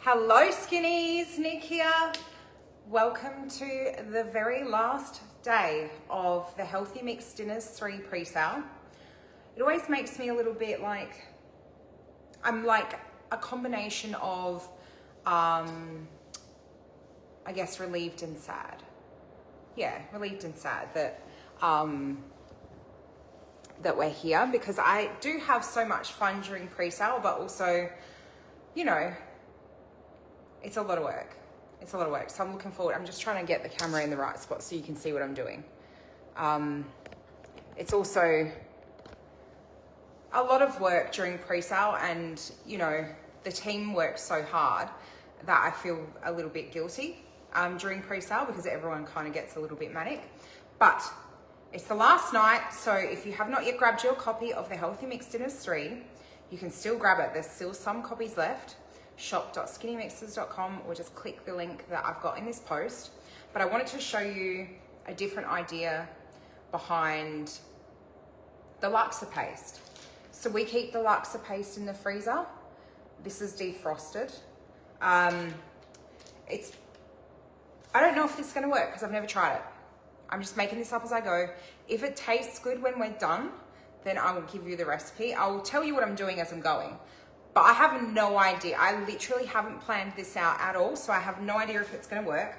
Hello Skinnies, Nick here. Welcome to the very last day of the Healthy Mix Dinners 3 pre-sale. It always makes me a little bit like, I'm like a combination of, I guess relieved and sad. Yeah, relieved and sad that we're here, because I do have so much fun during pre-sale, but also, you know, it's a lot of work. It's a lot of work. So I'm looking forward. I'm just trying to get the camera in the right spot so you can see what I'm doing. It's also a lot of work during pre-sale, and you know, the team works so hard that I feel a little bit guilty during pre-sale, because everyone kind of gets a little bit manic. But it's the last night, so if you have not yet grabbed your copy of the Healthy Mix Dinners 3, you can still grab it. There's still some copies left. shop.skinnymixers.com, or just click the link that I've got in this post. But I wanted to show you a different idea behind the Laksa paste. So we keep the Laksa paste in the freezer. This is defrosted. I don't know if this is going to work because I've never tried it. I'm just making this up as I go. If it tastes good when we're done, then I will give you the recipe. I will tell you what I'm doing as I'm going. But I have no idea. I literally haven't planned this out at all, so I have no idea if it's gonna work.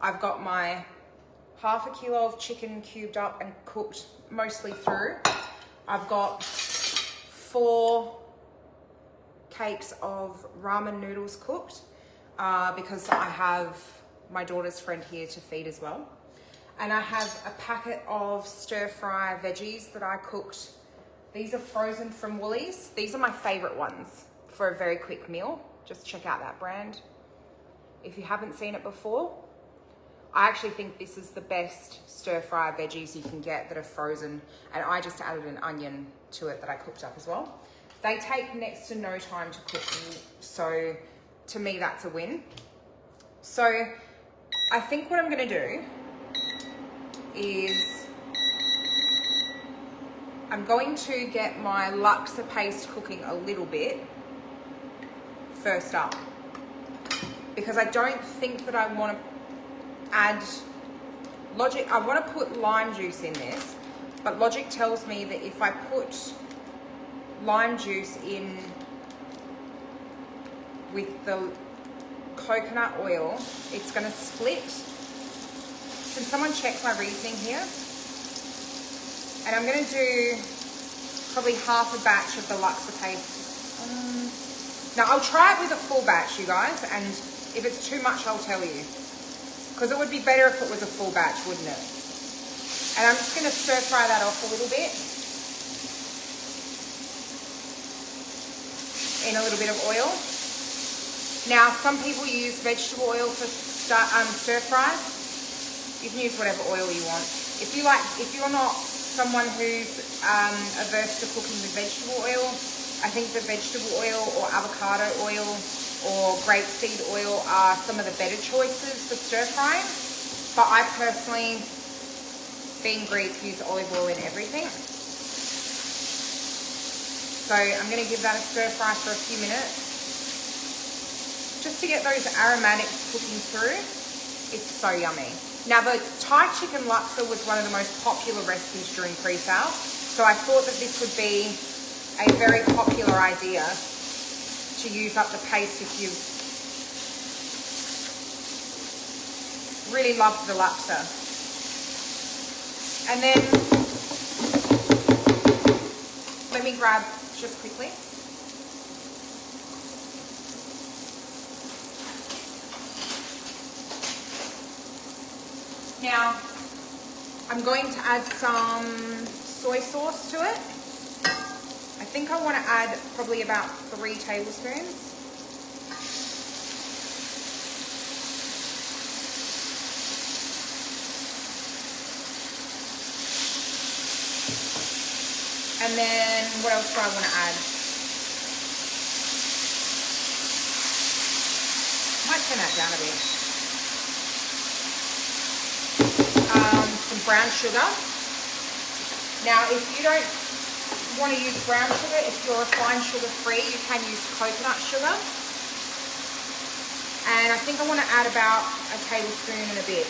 I've got my half a kilo of chicken cubed up and cooked mostly through. I've got 4 cakes of ramen noodles cooked because I have my daughter's friend here to feed as well. And I have a packet of stir fry veggies that I cooked. These are frozen from Woolies. These are my favorite ones for a very quick meal. Just check out that brand if you haven't seen it before. I actually think this is the best stir fry veggies you can get that are frozen. And I just added an onion to it that I cooked up as well. They take next to no time to cook, so to me that's a win. So I think what I'm gonna do is I'm going to get my Laksa paste cooking a little bit first up, because I don't think that I want to add logic. I want to put lime juice in this, but logic tells me that if I put lime juice in with the coconut oil, it's going to split. Can someone check my reasoning here? And I'm going to do probably half a batch of the Laksa paste. Now I'll try it with a full batch, you guys, and if it's too much, I'll tell you. Because it would be better if it was a full batch, wouldn't it? And I'm just going to stir fry that off a little bit in a little bit of oil. Now, some people use vegetable oil for stir fries. You can use whatever oil you want. If you're not someone who's averse to cooking with vegetable oil, I think the vegetable oil or avocado oil or grapeseed oil are some of the better choices for stir frying. But I personally, being Greek, use olive oil in everything. So I'm going to give that a stir fry for a few minutes, just to get those aromatics cooking through. It's so yummy. Now, the Thai Chicken Laksa was one of the most popular recipes during pre-sale, so I thought that this would be a very popular idea to use up the paste if you really love the laksa. And then, let me grab just quickly. Now, I'm going to add some soy sauce to it. I think I want to add probably about 3 tablespoons. And then what else do I want to add? I might turn that down a bit. Some brown sugar. Now, if you don't want to use brown sugar, if you're refined sugar free, you can use coconut sugar. And I think I want to add about a tablespoon and a bit.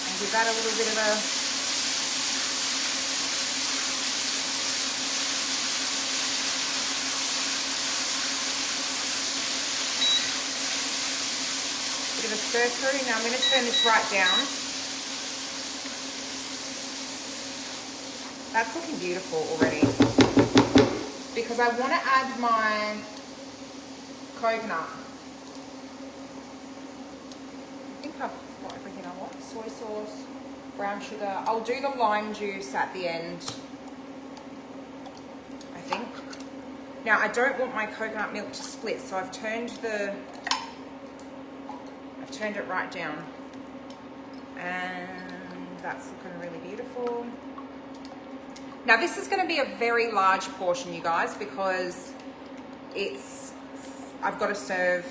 And give that a little bit of a stir through. Now I'm going to turn this right down. That's looking beautiful already. Because I want to add my coconut. I think I've got everything I want. Soy sauce, brown sugar. I'll do the lime juice at the end, I think. Now I don't want my coconut milk to split, so I've turned it right down, and that's looking really beautiful. Now this is going to be a very large portion, you guys, because I've got to serve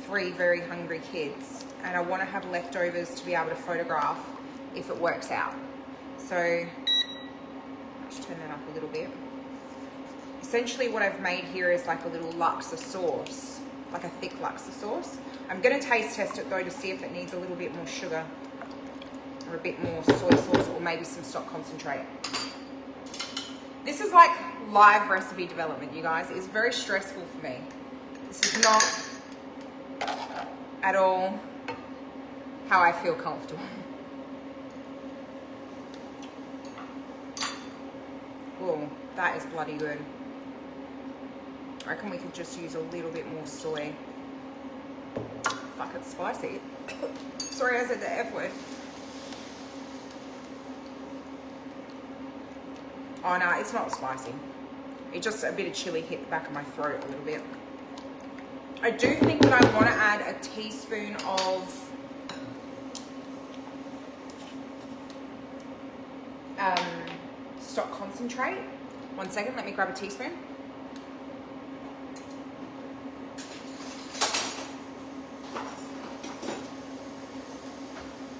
3 very hungry kids, and I want to have leftovers to be able to photograph if it works out. So let's turn that up a little bit. Essentially what I've made here is like a little laksa sauce, like a thick laksa sauce. I'm going to taste test it though to see if it needs a little bit more sugar or a bit more soy sauce or maybe some stock concentrate. This is like live recipe development, you guys. It's very stressful for me. This is not at all how I feel comfortable. Oh, that is bloody good. I reckon we could just use a little bit more soy. Fuck, it's spicy. Sorry, I said the F word. Oh no, it's not spicy. It's just a bit of chili hit the back of my throat a little bit. I do think that I want to add a teaspoon of stock concentrate. 1 second, let me grab a teaspoon.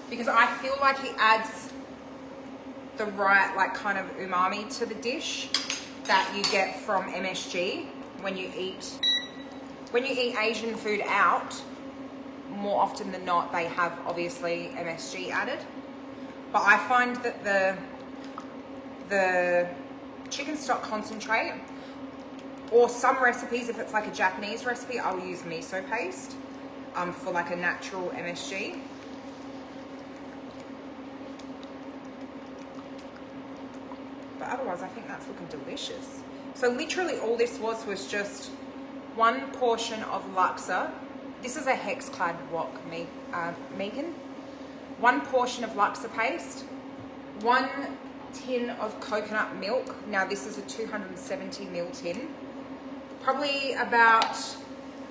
Because I feel like it adds the right like kind of umami to the dish that you get from MSG when you eat Asian food out. More often than not, they have obviously MSG added. But I find that the chicken stock concentrate, or some recipes, if it's like a Japanese recipe, I'll use miso paste for like a natural MSG. But otherwise, I think that's looking delicious. So literally all this was just 1 portion of laksa. This is a hex-clad wok, Megan. 1 portion of laksa paste, 1 tin of coconut milk. Now this is a 270 ml tin. Probably about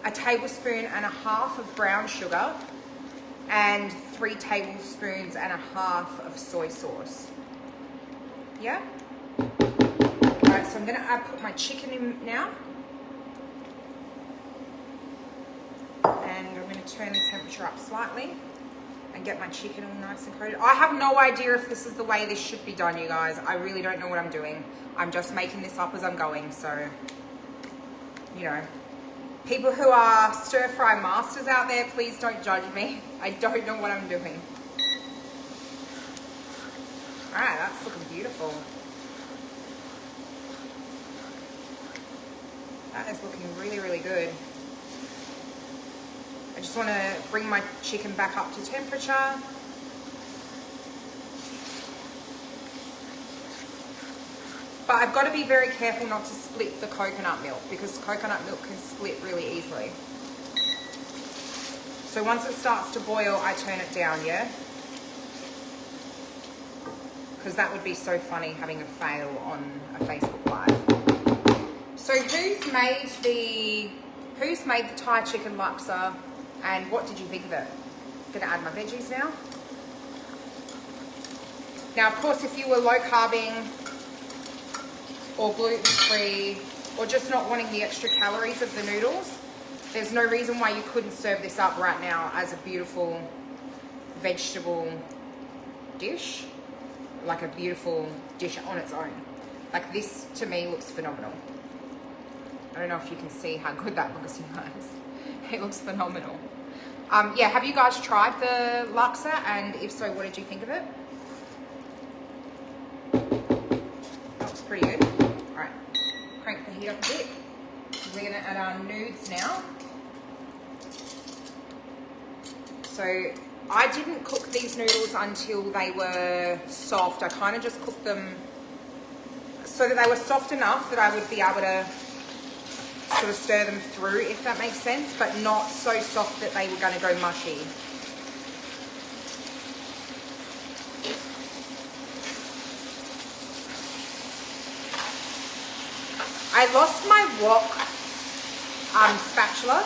a tablespoon and a half of brown sugar and 3 tablespoons and a half of soy sauce. Yeah? Alright, so I'm gonna put my chicken in now. And I'm gonna turn the temperature up slightly and get my chicken all nice and coated. I have no idea if this is the way this should be done, you guys. I really don't know what I'm doing. I'm just making this up as I'm going, so, you know. People who are stir-fry masters out there, please don't judge me. I don't know what I'm doing. Alright, that's looking beautiful. That is looking really, really good. I just want to bring my chicken back up to temperature. But I've got to be very careful not to split the coconut milk, because coconut milk can split really easily. So once it starts to boil, I turn it down, yeah? Because that would be so funny having a fail on a Facebook Live. So who's made the Thai Chicken Laksa, and what did you think of it? I'm gonna add my veggies now. Now, of course, if you were low carbing or gluten free, or just not wanting the extra calories of the noodles, there's no reason why you couldn't serve this up right now as a beautiful vegetable dish, like a beautiful dish on its own. Like this, to me, looks phenomenal. I don't know if you can see how good that looks, you guys. It looks phenomenal. Yeah, have you guys tried the laksa? And if so, what did you think of it? That looks pretty good. All right, crank the heat up a bit. We're gonna add our nudes now. So I didn't cook these noodles until they were soft. I kind of just cooked them so that they were soft enough that I would be able to sort of stir them through, if that makes sense, but not so soft that they were going to go mushy. I lost my wok spatula.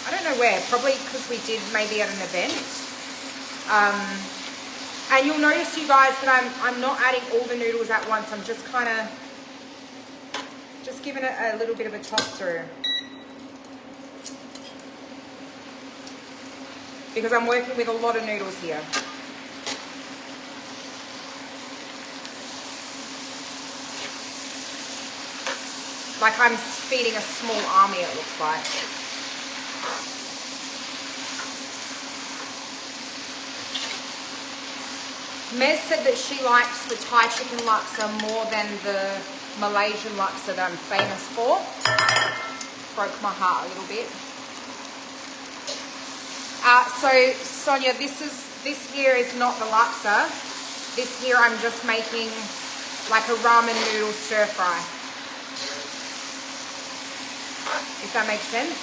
I don't know where, probably because we did maybe at an event. And you'll notice, you guys, that I'm not adding all the noodles at once. I'm just kind of just giving it a little bit of a toss through. Because I'm working with a lot of noodles here. Like I'm feeding a small army, it looks like. Mez said that she likes the Thai Chicken Laksa more than the Malaysian Laksa that I'm famous for. Broke my heart a little bit. So Sonia, this here is not the Laksa. This here I'm just making like a ramen noodle stir fry. If that makes sense.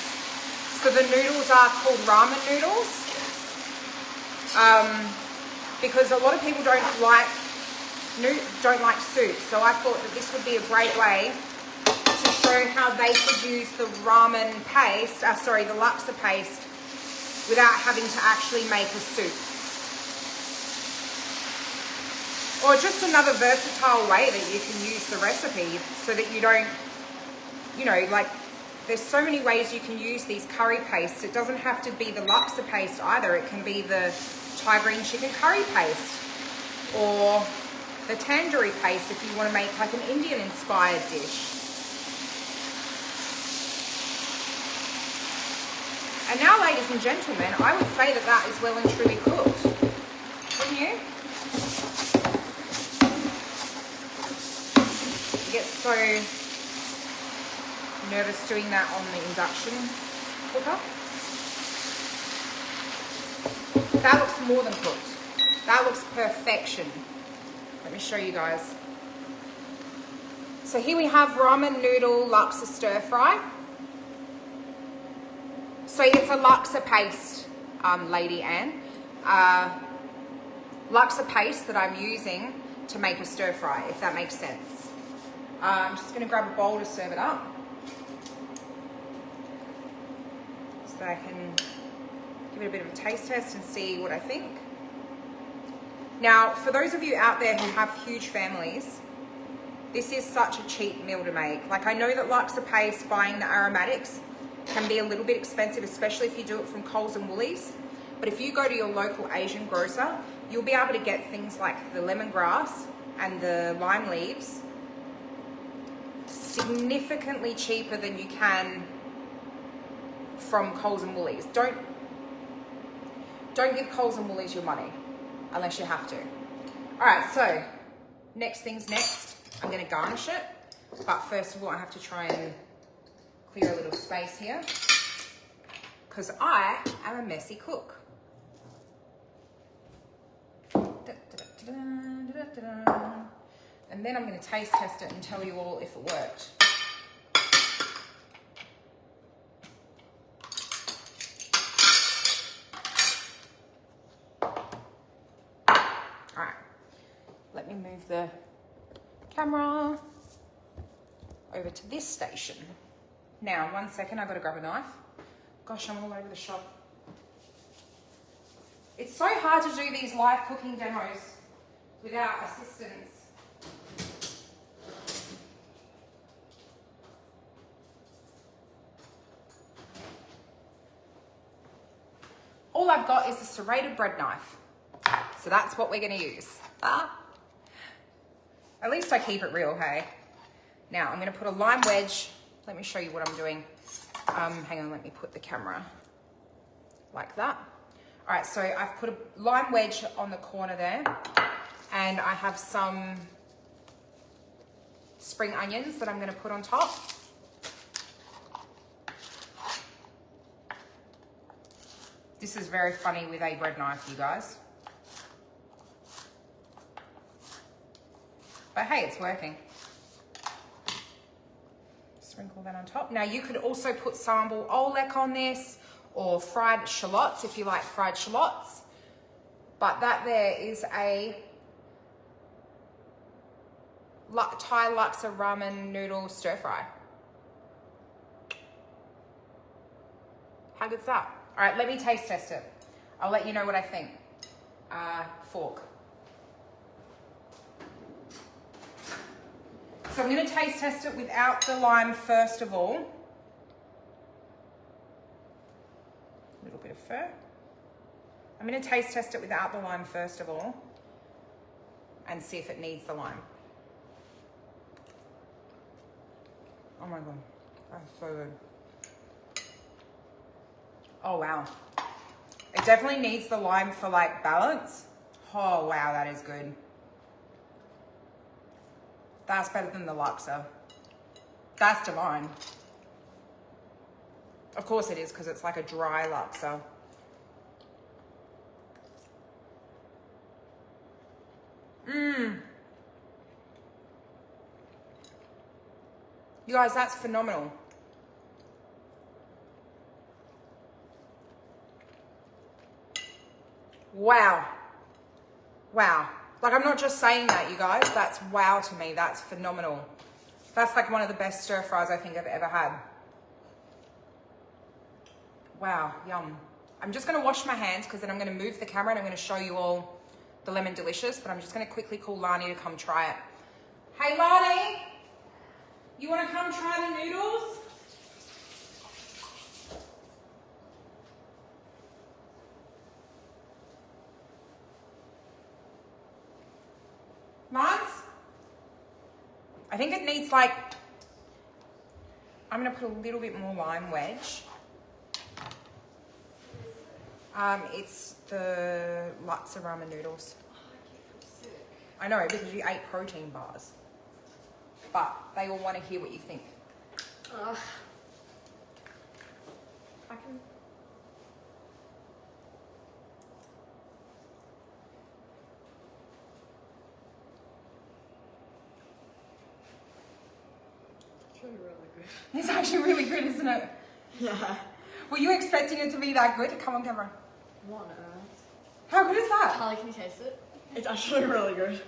So the noodles are called ramen noodles. Because a lot of people don't like soup. So I thought that this would be a great way to show how they could use the ramen paste, the laksa paste, without having to actually make a soup. Or just another versatile way that you can use the recipe so that you don't, like, there's so many ways you can use these curry pastes. It doesn't have to be the laksa paste either. It can be the Thai green chicken curry paste or the tandoori paste if you want to make like an Indian inspired dish. And now, ladies and gentlemen, I would say that that is well and truly cooked. Wouldn't you? You get so nervous doing that on the induction cooker. That looks more than cooked. That looks perfection. Let me show you guys. So here we have ramen noodle laksa stir fry. So it's a laksa paste, Lady Anne. Laksa paste that I'm using to make a stir fry, if that makes sense. I'm just going to grab a bowl to serve it up. So I can give it a bit of a taste test and see what I think. Now, for those of you out there who have huge families, this is such a cheap meal to make. Like, I know that laksa paste, buying the aromatics, can be a little bit expensive, especially if you do it from Coles and Woolies. But if you go to your local Asian grocer, you'll be able to get things like the lemongrass and the lime leaves significantly cheaper than you can from Coles and Woolies. Don't give Coles and Woolies your money unless you have to. All right, so next thing's next. I'm gonna garnish it, but first of all, I have to try and clear a little space here because I am a messy cook. And then I'm gonna taste test it and tell you all if it worked. Let me move the camera over to this station. Now, 1 second, I've got to grab a knife. Gosh, I'm all over the shop. It's so hard to do these live cooking demos without assistance. All I've got is a serrated bread knife. So that's what we're going to use. At least I keep it real, hey? Now I'm gonna put a lime wedge. Let me show you what I'm doing. Hang on, let me put the camera like that. All right, so I've put a lime wedge on the corner there, and I have some spring onions that I'm gonna put on top. This is very funny with a bread knife, you guys. But hey, it's working. Sprinkle that on top. Now you could also put sambal oelek on this, or fried shallots if you like fried shallots. But that there is a Thai Laksa Ramen Noodle stir fry. How good's that? All right, let me taste test it. I'll let you know what I think. Fork. So I'm gonna taste test it without the lime first of all. A little bit of fur. I'm gonna taste test it without the lime first of all and see if it needs the lime. Oh my God, that's so good. Oh wow. It definitely needs the lime for like balance. Oh wow, that is good. That's better than the laksa. That's divine. Of course it is, because it's like a dry laksa. Mmm. You guys, that's phenomenal. Wow. Wow. Like, I'm not just saying that, you guys. That's wow to me. That's phenomenal. That's like one of the best stir fries I think I've ever had. Wow, yum. I'm just going to wash my hands because then I'm going to move the camera and I'm going to show you all the Lemon Delicious, but I'm just going to quickly call Lani to come try it. Hey, Lani, you want to come try the noodles? Lance? I think it needs like, I'm going to put a little bit more lime wedge. It's the Laksa Ramen Noodles. I know, because you ate protein bars. But they all want to hear what you think. I can... It's really good. It's actually really good, isn't it? Yeah. Were you expecting it to be that good? Come on camera. What on earth? How good is that? Charlie, can you taste it? It's actually really good.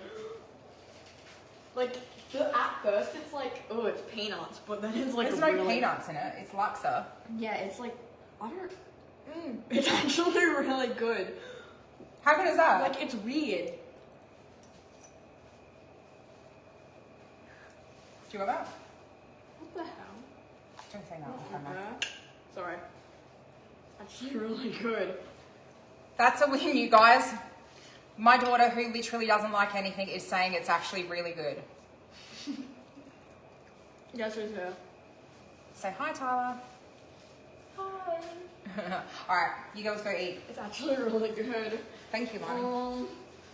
Like, at first it's like, oh, it's peanuts, but then it's like There's no peanuts in it. It's laksa. Yeah, it's like, I don't... It's actually really good. How good is that? Like, it's weird. Do you want that? What the hell? Don't say no. What the heck? Sorry. Actually really good. That's a win, you guys. My daughter, who literally doesn't like anything, is saying it's actually really good. Yes, it's her. Say hi, Tyler. Hi. All right, you girls go eat. It's actually really good. Thank you, Lonnie.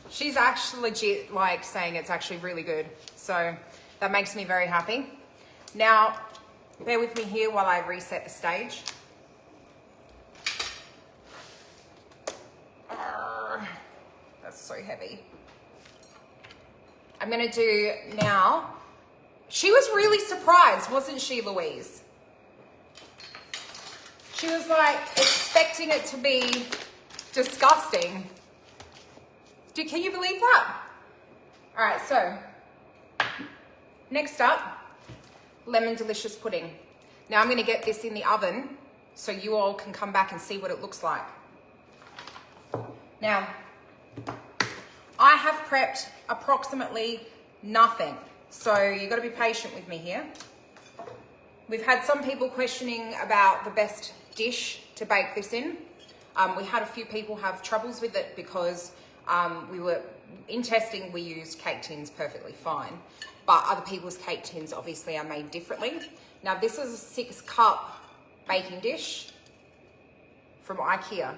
She's actually legit like saying it's actually really good. So that makes me very happy. Now, bear with me here while I reset the stage. That's so heavy. I'm gonna do now. She was really surprised, wasn't she, Louise? She was like expecting it to be disgusting. Can you believe that? All right, so next up, Lemon Delicious pudding. Now I'm gonna get this in the oven so you all can come back and see what it looks like. Now, I have prepped approximately nothing, so you've got to be patient with me here. We've had some people questioning about the best dish to bake this in. We had a few people have troubles with it because in testing we used cake tins perfectly fine. but other people's cake tins obviously are made differently. Now this is a 6-cup baking dish from IKEA.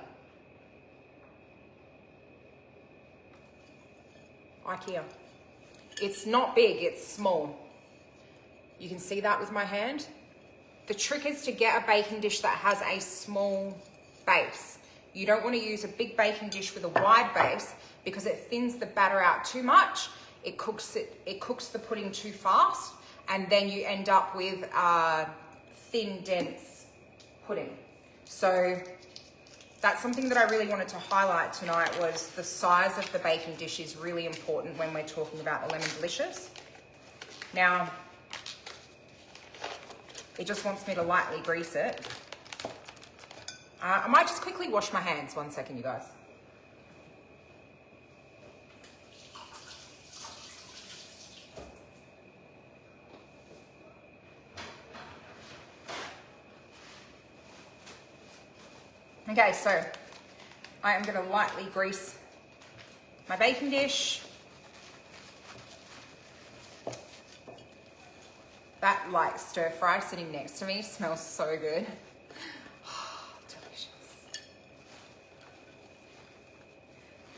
IKEA. It's not big, it's small. You can see that with my hand. The trick is to get a baking dish that has a small base. You don't want to use a big baking dish with a wide base because it thins the batter out too much. It cooks the pudding too fast, and then you end up with a thin, dense pudding. So that's something that I really wanted to highlight tonight, was the size of the baking dish is really important when we're talking about the Lemon Delicious. Now, it just wants me to lightly grease it. I might just quickly wash my hands. 1 second, you guys. Okay, so I am going to lightly grease my baking dish. That like stir fry sitting next to me smells so good. Delicious.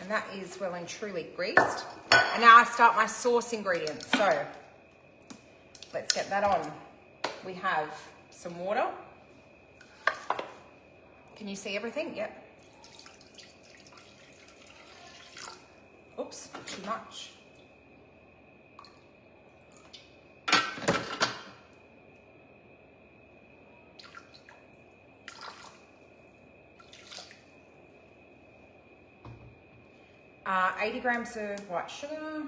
And that is well and truly greased. And now I start my sauce ingredients. So let's get that on. We have some water. Can you see everything? Yep. Oops, too much. Uh, 80 grams of white sugar.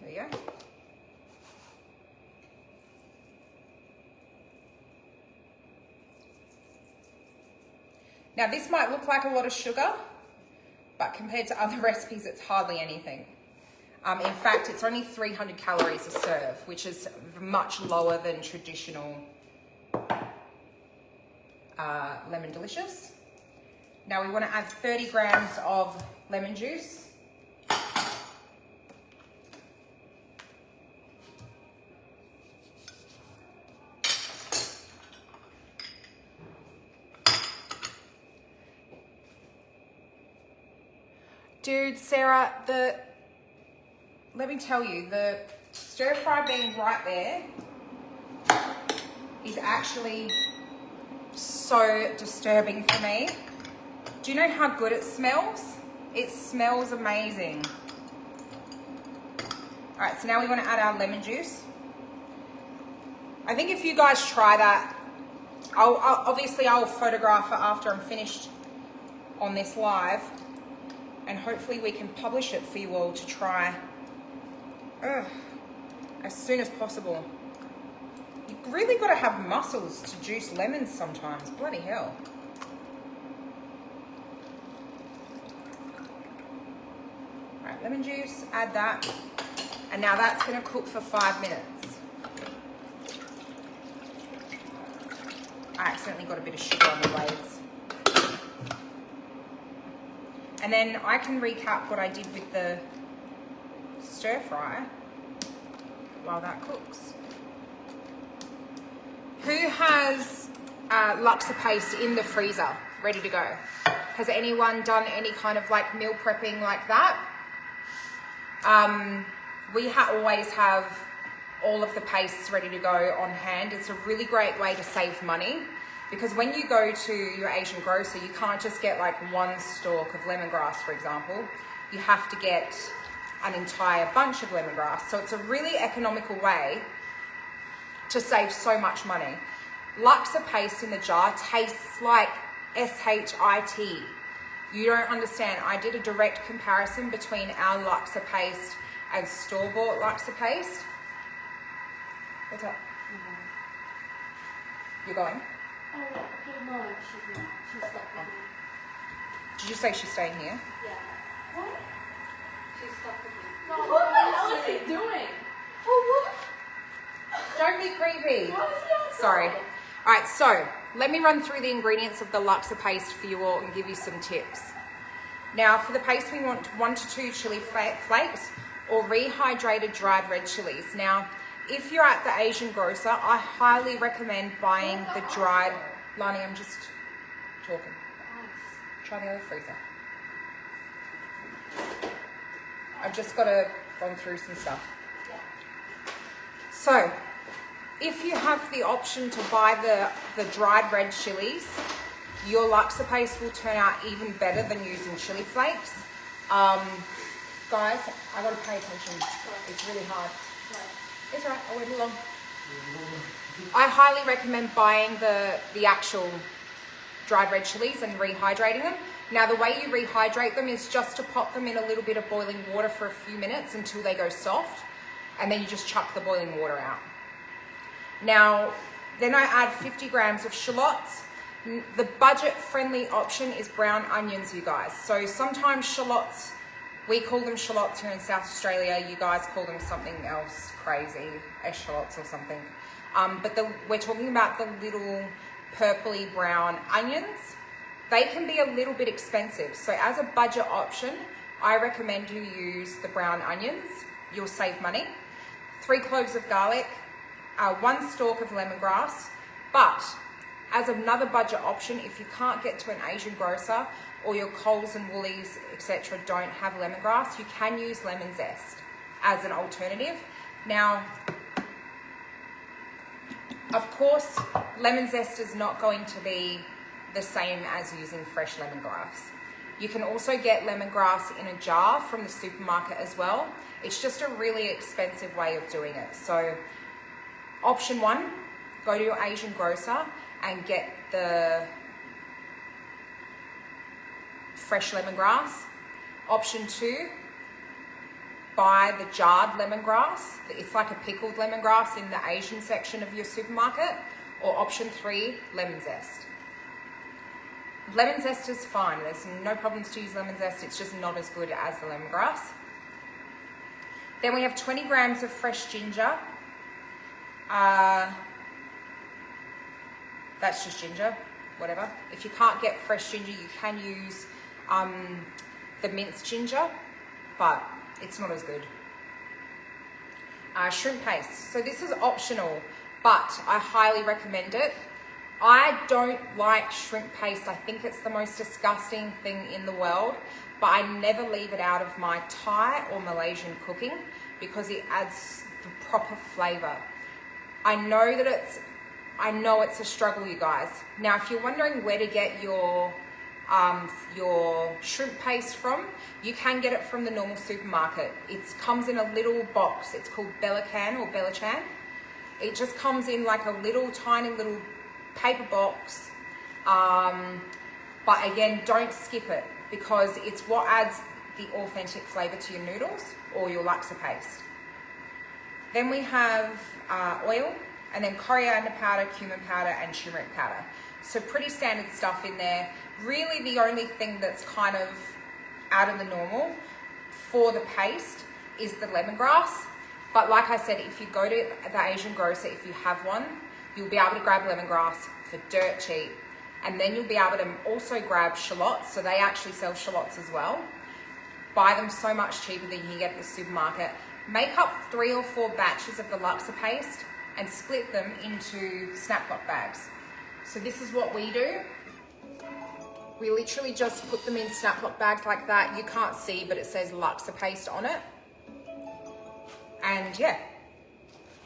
There you go. Now this might look like a lot of sugar, but compared to other recipes, it's hardly anything. In fact, it's only 300 calories a serve, which is much lower than traditional Lemon Delicious. Now we want to add 30 grams of lemon juice. Dude, Sarah, let me tell you, the stir fry being right there is actually so disturbing for me. Do you know how good it smells? It smells amazing. All right, so now we want to add our lemon juice. I think if you guys try that, obviously I'll photograph it after I'm finished on this live, and hopefully we can publish it for you all to try as soon as possible. You've really got to have muscles to juice lemons sometimes, bloody hell. All right, lemon juice, add that. And now that's gonna cook for 5 minutes. I accidentally got a bit of sugar on the blades. And then I can recap what I did with the stir fry while that cooks. Who has Laksa paste in the freezer ready to go? Has anyone done any kind of like meal prepping like that? We always have all of the pastes ready to go on hand. It's a really great way to save money, because when you go to your Asian grocer, you can't just get like one stalk of lemongrass, for example. You have to get an entire bunch of lemongrass. So it's a really economical way to save so much money. Laksa paste in the jar tastes like S-H-I-T. You don't understand. I did a direct comparison between our Laksa paste and store-bought Laksa paste. What's up? You're going? Oh, no, she's not. She's stuck with me. Did you say she's staying here? Yeah. What? She's stuck with me. No, What the hell is he doing? Oh, what? Don't be creepy. Why is he outside? Sorry. All right, so let me run through the ingredients of the Laksa paste for you all and give you some tips. Now, for the paste, we want 1 to 2 chili flakes, or rehydrated dried red chilies. Now, if you're at the Asian grocer, I highly recommend buying the dried. Lani, I'm just talking. Try the other freezer. I've just got to run through some stuff. So, if you have the option to buy the dried red chilies, your laksa paste will turn out even better than using chili flakes. Guys, I gotta pay attention. It's really hard. It's alright, I'll wait along. I highly recommend buying the actual dried red chilies and rehydrating them. Now, the way you rehydrate them is just to pop them in a little bit of boiling water for a few minutes until they go soft, and then you just chuck the boiling water out. Now, then I add 50 grams of shallots. The budget-friendly option is brown onions, you guys. So sometimes shallots, we call them shallots here in South Australia. You guys call them something else crazy, eschalots or something. But we're talking about the little purpley brown onions. They can be a little bit expensive. So as a budget option, I recommend you use the brown onions. You'll save money. 3 cloves of garlic, 1 stalk of lemongrass. But as another budget option, if you can't get to an Asian grocer or your Coles and Woolies, etc. don't have lemongrass, you can use lemon zest as an alternative. Now, of course, lemon zest is not going to be the same as using fresh lemongrass. You can also get lemongrass in a jar from the supermarket as well. It's just a really expensive way of doing it. So option 1, go to your Asian grocer and get the fresh lemongrass. Option 2, buy the jarred lemongrass. It's like a pickled lemongrass in the Asian section of your supermarket. Or option 3, lemon zest. Lemon zest is fine. There's no problems to use lemon zest. It's just not as good as the lemongrass. Then we have 20 grams of fresh ginger. That's just ginger, whatever. If you can't get fresh ginger, you can use the minced ginger, but it's not as good. Shrimp paste. So this is optional, but I highly recommend it. I don't like shrimp paste. I think it's the most disgusting thing in the world, but I never leave it out of my Thai or Malaysian cooking because it adds the proper flavor. I know it's a struggle, you guys. Now, if you're wondering where to get your shrimp paste from, you can get it from the normal supermarket. It comes in a little box. It's called Belacan or Belachan. It just comes in like a little tiny little paper box. But again, don't skip it because it's what adds the authentic flavor to your noodles or your laksa paste. Then we have oil, and then coriander powder, cumin powder, and turmeric powder. So pretty standard stuff in there. Really the only thing that's kind of out of the normal for the paste is the lemongrass. But like I said, if you go to the Asian grocer, if you have one, you'll be able to grab lemongrass for dirt cheap. And then you'll be able to also grab shallots. So they actually sell shallots as well. Buy them so much cheaper than you can get at the supermarket. Make up 3 or 4 batches of the laksa paste and split them into snap-lock bags. So this is what we do. We literally just put them in snap-lock bags like that. You can't see, but it says laksa paste on it. And yeah.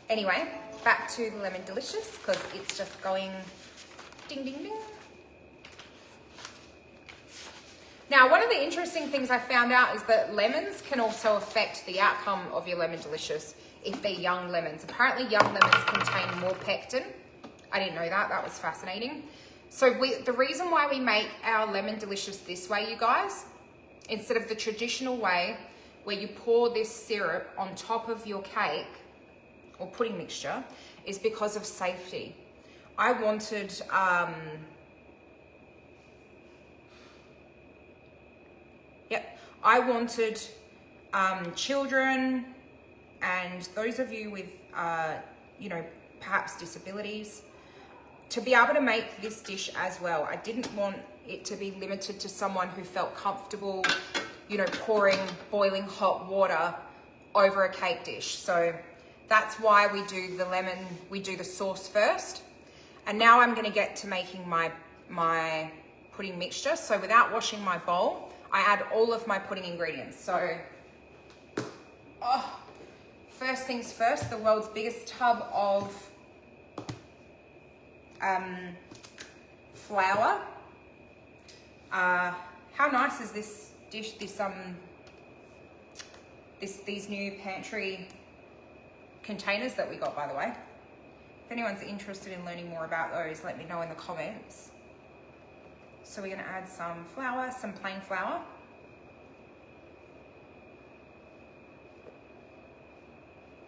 Anyway, back to the Lemon Delicious because it's just going ding, ding, ding. Now, one of the interesting things I found out is that lemons can also affect the outcome of your Lemon Delicious if they're young lemons. Apparently, young lemons contain more pectin. I didn't know that. That was fascinating. So the reason why we make our Lemon Delicious this way, you guys, instead of the traditional way where you pour this syrup on top of your cake or pudding mixture, is because of safety. I wanted... I wanted children and those of you with, perhaps disabilities to be able to make this dish as well. I didn't want it to be limited to someone who felt comfortable, pouring boiling hot water over a cake dish. So that's why we do the sauce first. And now I'm gonna get to making my pudding mixture. So without washing my bowl, I add all of my pudding ingredients. So, first things first, the world's biggest tub of flour. How nice is this dish, these new pantry containers that we got, by the way. If anyone's interested in learning more about those, let me know in the comments. So we're gonna add some flour, some plain flour.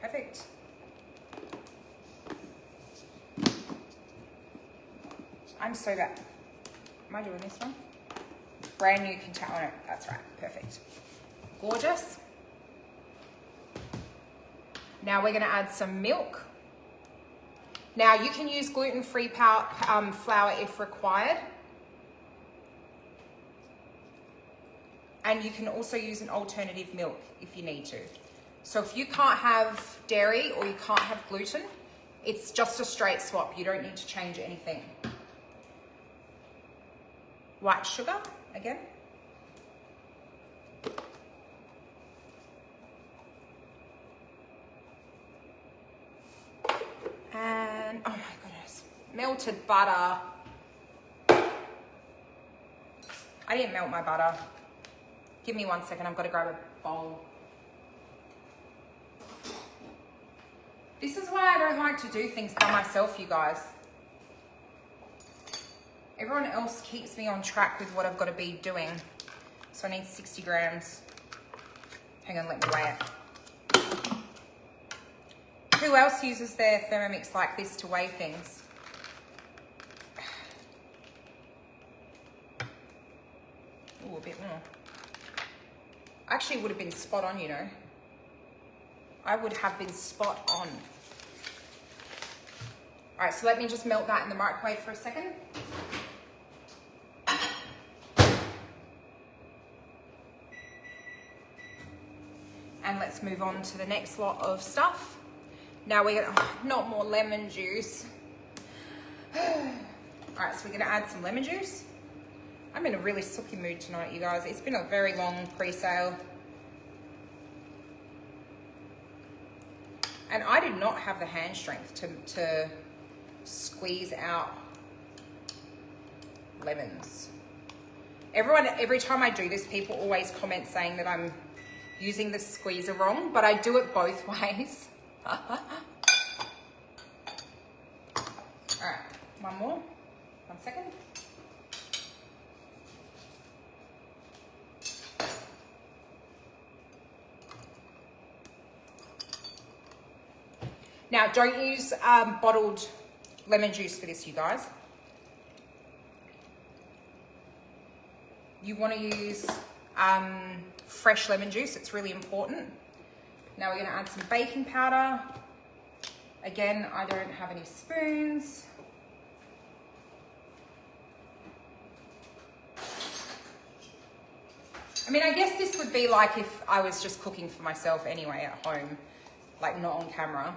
Perfect. I'm so bad. Am I doing this one? Brand new container. Oh, no, that's right. Perfect. Gorgeous. Now we're going to add some milk. Now you can use gluten-free flour if required. And you can also use an alternative milk if you need to. So if you can't have dairy or you can't have gluten, it's just a straight swap. You don't need to change anything. White sugar again. And oh my goodness, melted butter. I didn't melt my butter. Give me 1 second, I've got to grab a bowl. This is why I don't like to do things by myself, you guys. Everyone else keeps me on track with what I've got to be doing. So I need 60 grams. Hang on, let me weigh it. Who else uses their Thermomix like this to weigh things? Ooh, a bit more. Actually, would have been spot on, you know. I would have been spot on. All right, so let me just melt that in the microwave for a second. And let's move on to the next lot of stuff. Now we're gonna, not more lemon juice. All right, so we're gonna add some lemon juice. I'm in a really sucky mood tonight, you guys. It's been a very long pre-sale. And I did not have the hand strength to squeeze out lemons. Every time I do this, people always comment saying that I'm using the squeezer wrong, but I do it both ways. All right, one more, 1 second. Now, don't use bottled lemon juice for this, you guys. You want to use fresh lemon juice. It's really important. Now we're going to add some baking powder. Again, I don't have any spoons. I mean, I guess this would be like if I was just cooking for myself anyway at home, like not on camera.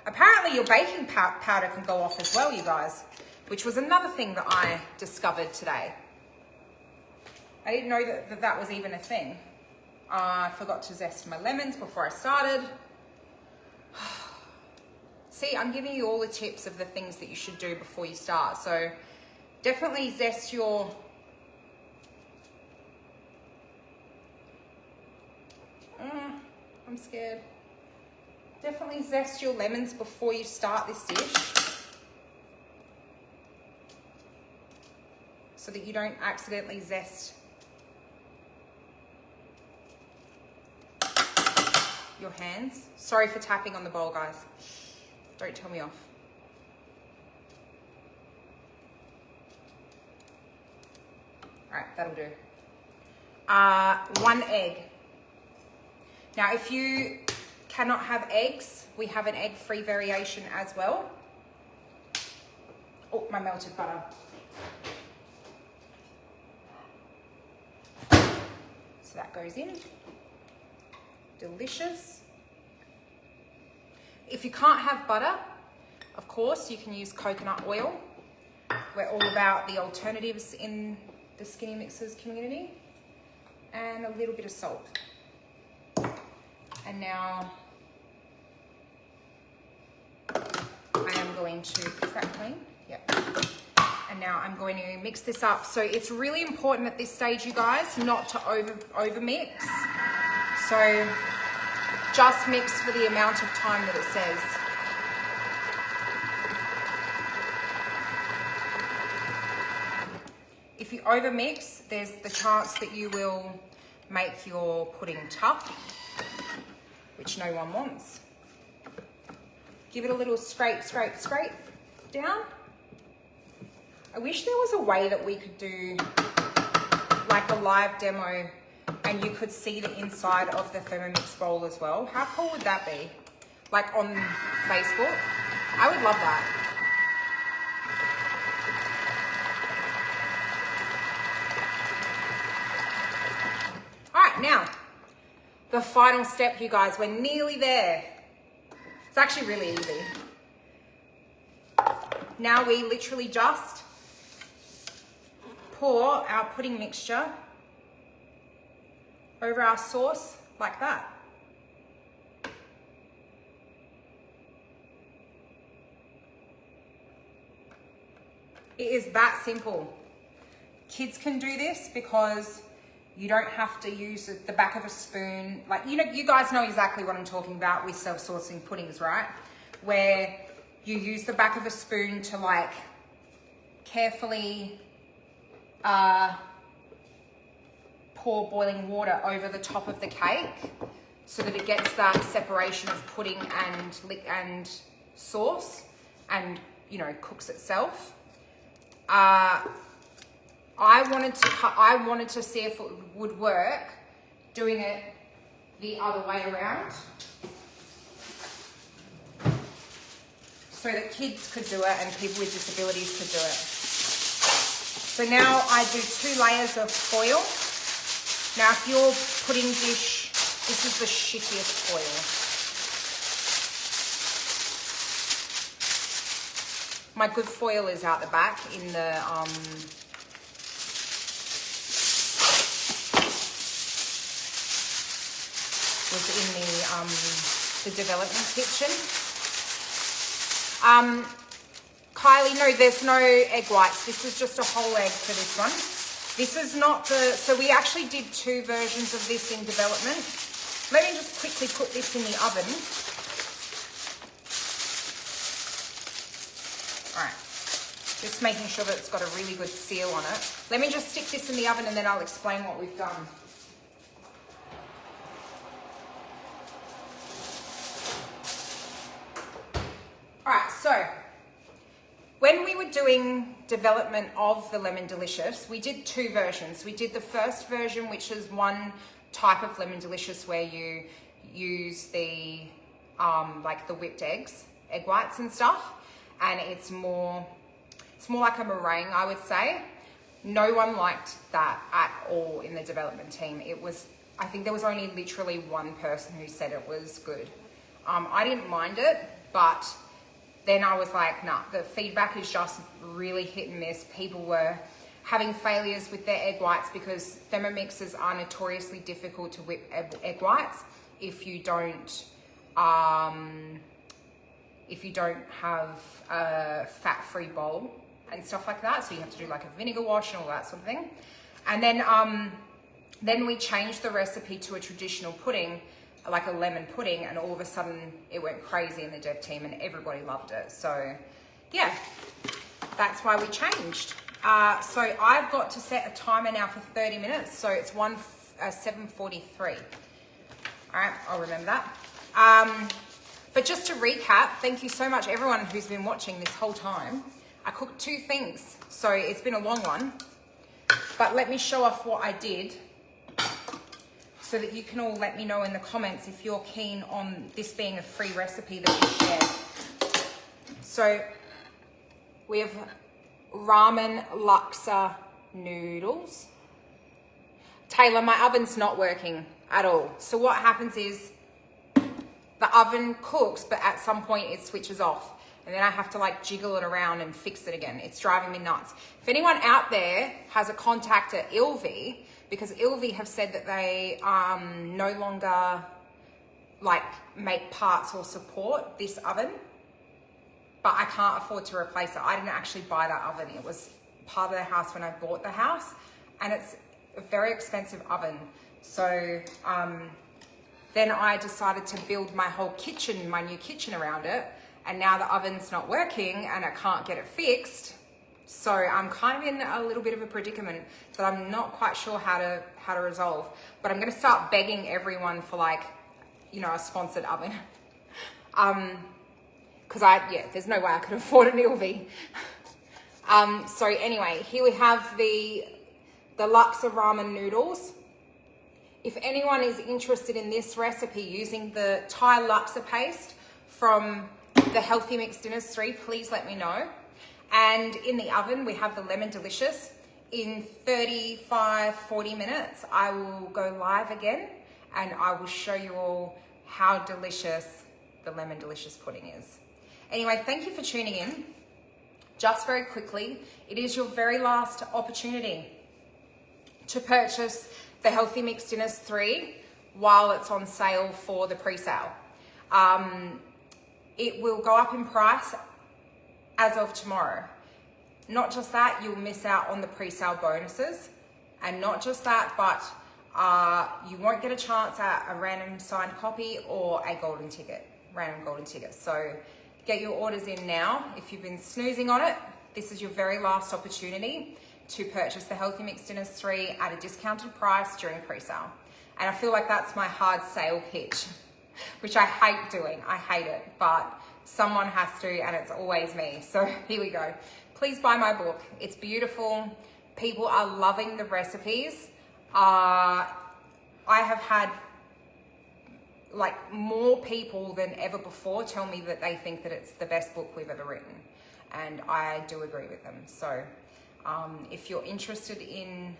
Apparently your baking powder can go off as well, you guys, which was another thing that I discovered today. I didn't know that was even a thing. I forgot to zest my lemons before I started. See, I'm giving you all the tips of the things that you should do before you start. So definitely zest your... I'm scared. Definitely zest your lemons before you start this dish, so that you don't accidentally zest your hands. Sorry for tapping on the bowl, guys. Don't tell me off. All right, that'll do. 1 egg. Now, if you cannot have eggs, we have an egg-free variation as well. Oh, my melted butter. So that goes in. delicious. If you can't have butter, of course, you can use coconut oil. We're all about the alternatives in the Skinnymixers community. And a little bit of salt. And now I am going to, is that clean? Yep. And now I'm going to mix this up. So it's really important at this stage, you guys, not to over mix. So just mix for the amount of time that it says. If you over mix, there's the chance that you will make your pudding tough, which no one wants. Give it a little scrape, scrape, scrape down. I wish there was a way that we could do like a live demo and you could see the inside of the Thermomix bowl as well. How cool would that be? Like on Facebook? I would love that. Now, the final step, you guys, we're nearly there. It's actually really easy. Now we literally just pour our pudding mixture over our sauce like that. It is that simple. Kids can do this because you don't have to use the back of a spoon. Like, you know, you guys know exactly what I'm talking about with self-saucing puddings, right? Where you use the back of a spoon to like carefully pour boiling water over the top of the cake so that it gets that separation of pudding and sauce and, you know, cooks itself. I wanted to see if it would work doing it the other way around so that kids could do it and people with disabilities could do it. So now I do 2 layers of foil. Now if your pudding dish, this is the shittiest foil. My good foil is out the back in the was in the development kitchen. Kylie, no, there's no egg whites. This is just a whole egg for this one. This is not so we actually did 2 versions of this in development. Let me just quickly put this in the oven. All right, just making sure that it's got a really good seal on it. Let me just stick this in the oven and then I'll explain what we've done. All right, so when we were doing development of the Lemon Delicious, we did 2 versions. We did the first version, which is one type of Lemon Delicious where you use the like the whipped egg whites and stuff, and it's more like a meringue, I would say. No one liked that at all in the development team. I think there was only literally one person who said it was good. I didn't mind it, but then I was like, nah, the feedback is just really hit and miss. People were having failures with their egg whites because Thermomixers are notoriously difficult to whip egg whites if you don't have a fat-free bowl and stuff like that. So you have to do like a vinegar wash and all that sort of thing. And then we changed the recipe to a traditional pudding, like a lemon pudding, and all of a sudden it went crazy in the dev team and everybody loved it. So yeah, that's why we changed. So I've got to set a timer now for 30 minutes. So it's 7:43. All right, I'll remember that. But just to recap, thank you so much everyone who's been watching this whole time. I cooked 2 things, so it's been a long one. But let me show off what I did, so that you can all let me know in the comments if you're keen on this being a free recipe that you share. So we have ramen laksa noodles. Taylor, my oven's not working. at all. So what happens is the oven cooks, but at some point it switches off. And then I have to like jiggle it around and fix it again. It's driving me nuts. If anyone out there has a contact at Ilvi, because Ilvi have said that they no longer like make parts or support this oven, but I can't afford to replace it. I didn't actually buy that oven. It was part of the house when I bought the house, and it's a very expensive oven. So then I decided to build my whole kitchen, my new kitchen around it. And now the oven's not working and I can't get it fixed. So I'm kind of in a little bit of a predicament that I'm not quite sure how to resolve. But I'm gonna start begging everyone for like, you know, a sponsored oven. Cause there's no way I could afford an Ilvi. So anyway, here we have the Laksa Ramen Noodles. If anyone is interested in this recipe using the Thai Laksa paste from the Healthy Mix Dinners 3, please let me know. And in the oven, we have the Lemon Delicious. In 35-40 minutes, I will go live again and I will show you all how delicious the Lemon Delicious pudding is. Anyway, thank you for tuning in. Just very quickly, it is your very last opportunity to purchase the Healthy Mix Dinners 3 while it's on sale for the pre-sale. It will go up in price as of tomorrow. Not just that, you'll miss out on the pre-sale bonuses. And not just that, but you won't get a chance at a random signed copy or a golden ticket, random golden ticket. So get your orders in now. If you've been snoozing on it, this is your very last opportunity to purchase the Healthy Mix Dinners 3 at a discounted price during pre-sale. And I feel like that's my hard sale pitch, which I hate doing. I hate it, but someone has to, and it's always me. So here we go. Please buy my book. It's beautiful. People are loving the recipes. I have had like more people than ever before tell me that they think that it's the best book we've ever written. And I do agree with them. So if you're interested in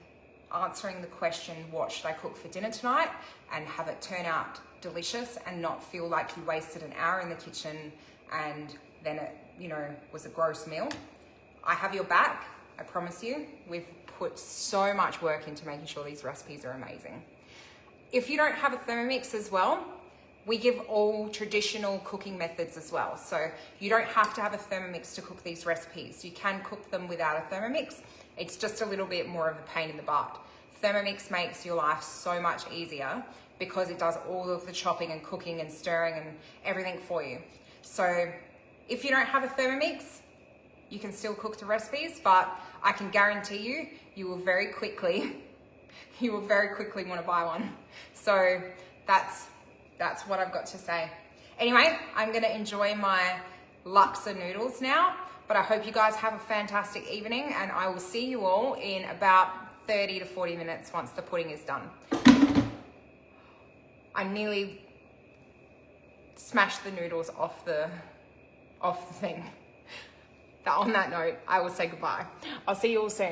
answering the question, what should I cook for dinner tonight, and have it turn out delicious and not feel like you wasted an hour in the kitchen and then it, you know, was a gross meal, I have your back. I promise you. We've put so much work into making sure these recipes are amazing. If you don't have a Thermomix as well, we give all traditional cooking methods as well. So you don't have to have a Thermomix to cook these recipes. You can cook them without a Thermomix. It's just a little bit more of a pain in the butt. Thermomix makes your life so much easier because it does all of the chopping and cooking and stirring and everything for you. So if you don't have a Thermomix, you can still cook the recipes, but I can guarantee you, you will very quickly want to buy one. So that's what I've got to say. Anyway, I'm gonna enjoy my Laksa noodles now, but I hope you guys have a fantastic evening, and I will see you all in about 30 to 40 minutes once the pudding is done. I nearly smashed the noodles off the thing. On that note, I will say goodbye. I'll see you all soon.